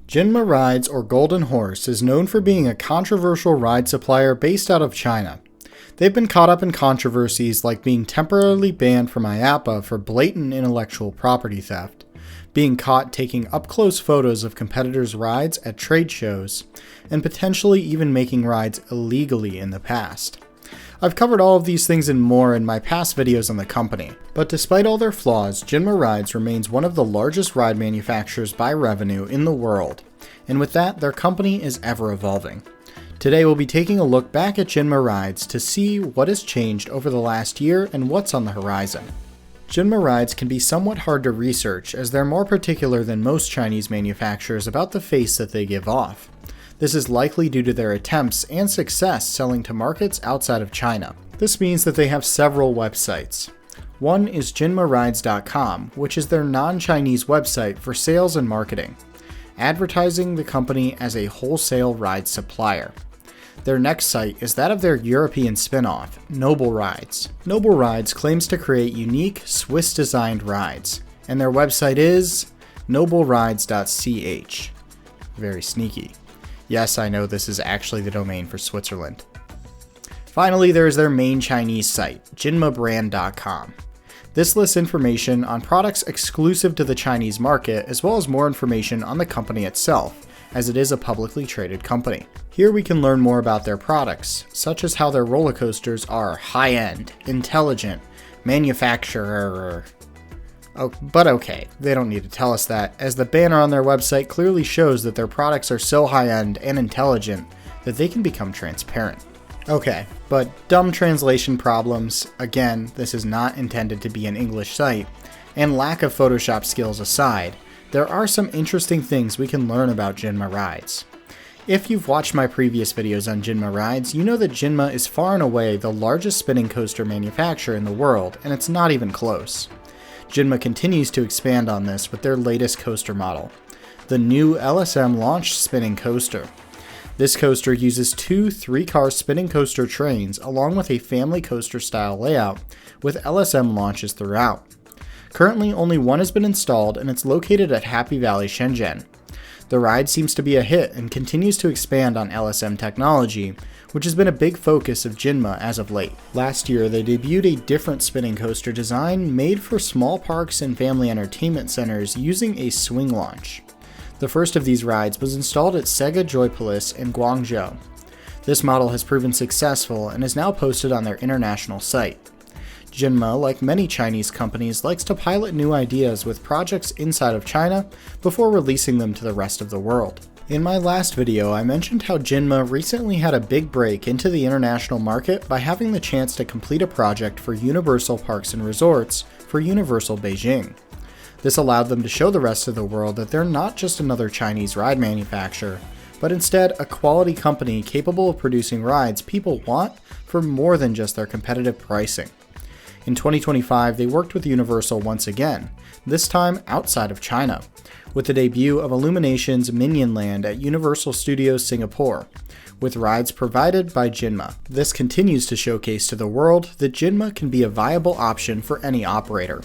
Jinma Rides, or Golden Horse, is known for being a controversial ride supplier based out of China. They've been caught up in controversies like being temporarily banned from IAAPA for blatant intellectual property theft, being caught taking up-close photos of competitors' rides at trade shows, and potentially even making rides illegally in the past. I've covered all of these things and more in my past videos on the company, but despite all their flaws, Jinma Rides remains one of the largest ride manufacturers by revenue in the world, and with that, their company is ever evolving. Today we'll be taking a look back at Jinma Rides to see what has changed over the last year and what's on the horizon. Jinma Rides can be somewhat hard to research as they're more particular than most Chinese manufacturers about the face that they give off. This is likely due to their attempts and success selling to markets outside of China. This means that they have several websites. One is jinmarides.com, which is their non-Chinese website for sales and marketing, advertising the company as a wholesale ride supplier. Their next site is that of their European spin-off, Noble Rides. Noble Rides claims to create unique, Swiss-designed rides, and their website is noblerides.ch. Very sneaky. Yes, I know this is actually the domain for Switzerland. Finally, there is their main Chinese site, jinmabrand.com. This lists information on products exclusive to the Chinese market, as well as more information on the company itself, as it is a publicly traded company. Here we can learn more about their products, such as how their roller coasters are high-end, intelligent, manufacturer. Oh, but okay, they don't need to tell us that, as the banner on their website clearly shows that their products are so high-end and intelligent that they can become transparent. Okay, but dumb translation problems, again, this is not intended to be an English site, and lack of Photoshop skills aside, there are some interesting things we can learn about Jinma Rides. If you've watched my previous videos on Jinma Rides, you know that Jinma is far and away the largest spinning coaster manufacturer in the world, and it's not even close. Jinma continues to expand on this with their latest coaster model, the new LSM Launch Spinning Coaster. This coaster uses two 3-car spinning coaster trains along with a family coaster style layout with LSM launches throughout. Currently only one has been installed and it's located at Happy Valley, Shenzhen. The ride seems to be a hit and continues to expand on LSM technology, which has been a big focus of Jinma as of late. Last year, they debuted a different spinning coaster design made for small parks and family entertainment centers using a swing launch. The first of these rides was installed at Sega Joypolis in Guangzhou. This model has proven successful and is now posted on their international site. Jinma, like many Chinese companies, likes to pilot new ideas with projects inside of China before releasing them to the rest of the world. In my last video, I mentioned how Jinma recently had a big break into the international market by having the chance to complete a project for Universal Parks and Resorts for Universal Beijing. This allowed them to show the rest of the world that they're not just another Chinese ride manufacturer, but instead a quality company capable of producing rides people want for more than just their competitive pricing. In 2025, they worked with Universal once again, this time outside of China, with the debut of Illumination's Minion Land at Universal Studios Singapore, with rides provided by Jinma. This continues to showcase to the world that Jinma can be a viable option for any operator.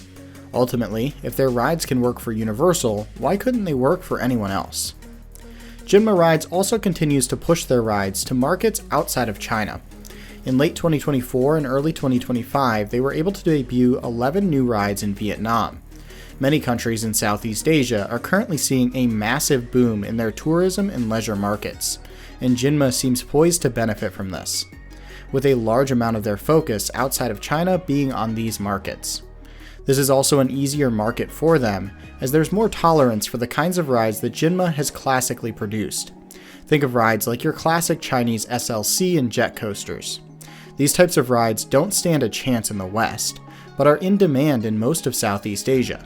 Ultimately, if their rides can work for Universal, why couldn't they work for anyone else? Jinma Rides also continues to push their rides to markets outside of China. In late 2024 and early 2025, they were able to debut 11 new rides in Vietnam. Many countries in Southeast Asia are currently seeing a massive boom in their tourism and leisure markets, and Jinma seems poised to benefit from this, with a large amount of their focus outside of China being on these markets. This is also an easier market for them, as there's more tolerance for the kinds of rides that Jinma has classically produced. Think of rides like your classic Chinese SLC and jet coasters. These types of rides don't stand a chance in the West, but are in demand in most of Southeast Asia.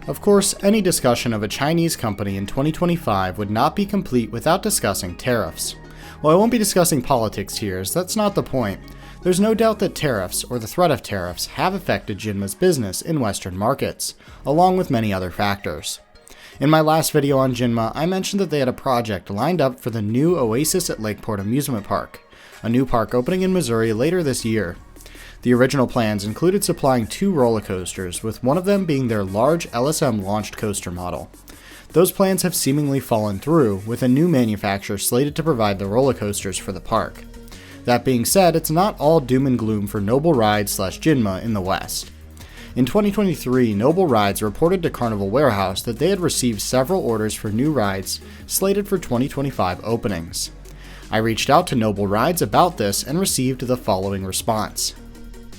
Of course, any discussion of a Chinese company in 2025 would not be complete without discussing tariffs. While I won't be discussing politics here, as that's not the point, there's no doubt that tariffs, or the threat of tariffs, have affected Jinma's business in Western markets, along with many other factors. In my last video on Jinma, I mentioned that they had a project lined up for the new Oasis at Lakeport Amusement Park, a new park opening in Missouri later this year. The original plans included supplying 2 roller coasters, with one of them being their large LSM launched coaster model. Those plans have seemingly fallen through, with a new manufacturer slated to provide the roller coasters for the park. That being said, it's not all doom and gloom for Noble Rides / Jinma in the West. In 2023, Noble Rides reported to Carnival Warehouse that they had received several orders for new rides slated for 2025 openings. I reached out to Noble Rides about this and received the following response.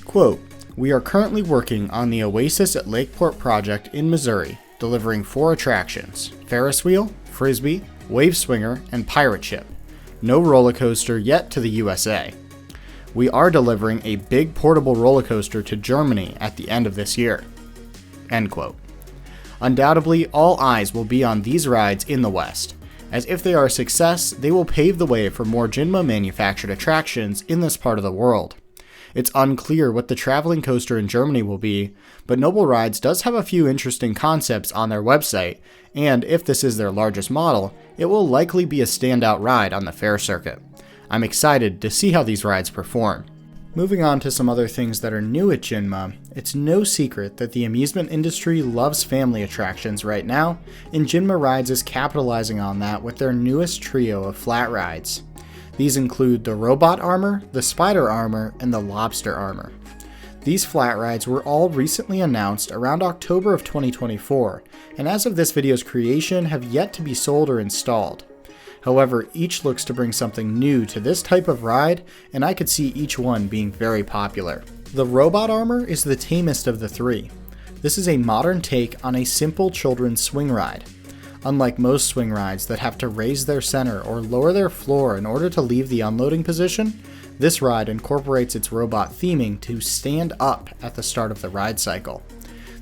Quote, "We are currently working on the Oasis at Lakeport project in Missouri, delivering 4 attractions: Ferris wheel, Frisbee, Wave Swinger, and Pirate Ship. No roller coaster yet to the USA. We are delivering a big portable roller coaster to Germany at the end of this year." End quote. Undoubtedly, all eyes will be on these rides in the West, as if they are a success, they will pave the way for more Jinma manufactured attractions in this part of the world. It's unclear what the traveling coaster in Germany will be, but Noble Rides does have a few interesting concepts on their website, and if this is their largest model, it will likely be a standout ride on the fair circuit. I'm excited to see how these rides perform. Moving on to some other things that are new at Jinma, it's no secret that the amusement industry loves family attractions right now, and Jinma Rides is capitalizing on that with their newest trio of flat rides. These include the Robot Armor, the Spider Armor, and the Lobster Armor. These flat rides were all recently announced around October of 2024, and as of this video's creation have yet to be sold or installed. However, each looks to bring something new to this type of ride, and I could see each one being very popular. The Robot Armor is the tamest of the 3. This is a modern take on a simple children's swing ride. Unlike most swing rides that have to raise their center or lower their floor in order to leave the unloading position, this ride incorporates its robot theming to stand up at the start of the ride cycle.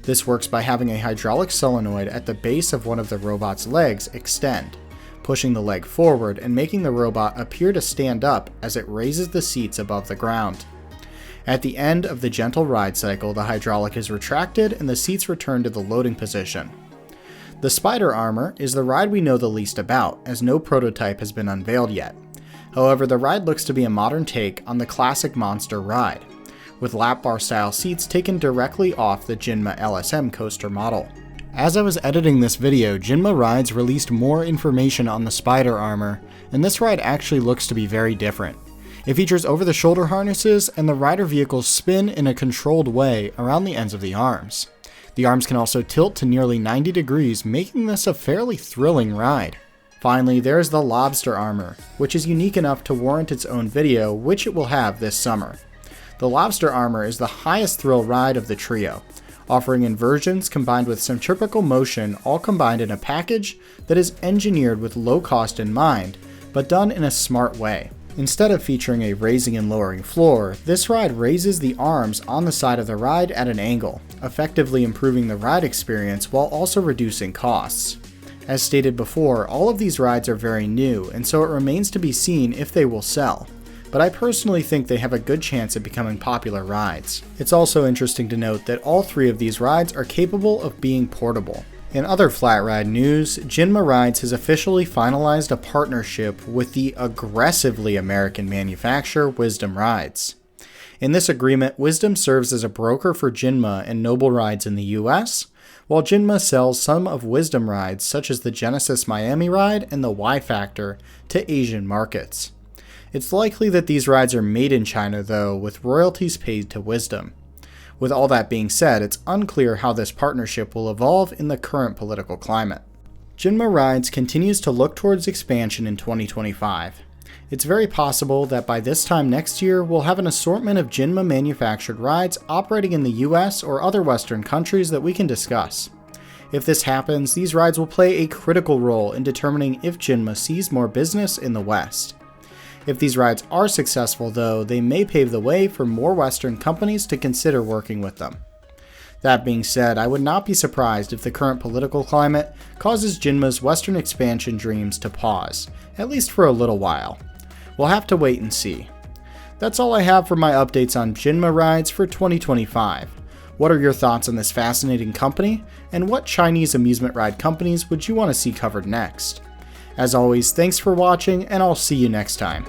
This works by having a hydraulic solenoid at the base of one of the robot's legs extend, pushing the leg forward and making the robot appear to stand up as it raises the seats above the ground. At the end of the gentle ride cycle, the hydraulic is retracted and the seats return to the loading position. The Spider Armor is the ride we know the least about, as no prototype has been unveiled yet. However, the ride looks to be a modern take on the classic monster ride, with lap bar style seats taken directly off the Jinma LSM coaster model. As I was editing this video, Jinma Rides released more information on the Spider Armor, and this ride actually looks to be very different. It features over-the-shoulder harnesses, and the rider vehicles spin in a controlled way around the ends of the arms. The arms can also tilt to nearly 90 degrees, making this a fairly thrilling ride. Finally, there's the Lobster Armor, which is unique enough to warrant its own video, which it will have this summer. The Lobster Armor is the highest thrill ride of the trio, offering inversions combined with centripetal motion, all combined in a package that is engineered with low cost in mind, but done in a smart way. Instead of featuring a raising and lowering floor, this ride raises the arms on the side of the ride at an angle, effectively improving the ride experience while also reducing costs. As stated before, all of these rides are very new, and so it remains to be seen if they will sell, but I personally think they have a good chance at becoming popular rides. It's also interesting to note that all 3 of these rides are capable of being portable. In other flat ride news, Jinma Rides has officially finalized a partnership with the aggressively American manufacturer Wisdom Rides. In this agreement, Wisdom serves as a broker for Jinma and Noble Rides in the US, while Jinma sells some of Wisdom rides such as the Genesis Miami ride and the Y Factor to Asian markets. It's likely that these rides are made in China though, with royalties paid to Wisdom. With all that being said, it's unclear how this partnership will evolve in the current political climate. Jinma Rides continues to look towards expansion in 2025. It's very possible that by this time next year, we'll have an assortment of Jinma manufactured rides operating in the US or other Western countries that we can discuss. If this happens, these rides will play a critical role in determining if Jinma sees more business in the West. If these rides are successful though, they may pave the way for more Western companies to consider working with them. That being said, I would not be surprised if the current political climate causes Jinma's Western expansion dreams to pause, at least for a little while. We'll have to wait and see. That's all I have for my updates on Jinma Rides for 2025. What are your thoughts on this fascinating company, and what Chinese amusement ride companies would you want to see covered next? As always, thanks for watching, and I'll see you next time.